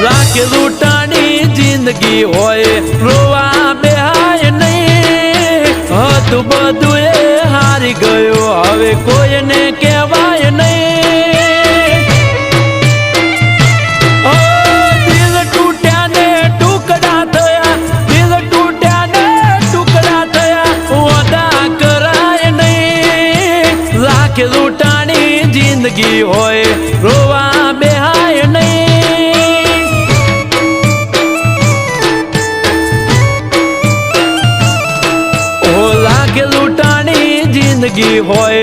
લાખ લૂંટાની જિંદગી હોય રોવા બેહાય નહીં હતું બધું એ હારી ગયો હવે કોઈને કહેવાય નહીં દિલ તૂટ્યા ને ટુકડા થયા દિલ તૂટ્યા ને ટુકડા થયા વાદા કરાય નહીં લાખ લૂંટાની જિંદગી હોય રોવા બેહાય નહીં ઓ લાખ લૂંટાની જિંદગી હોય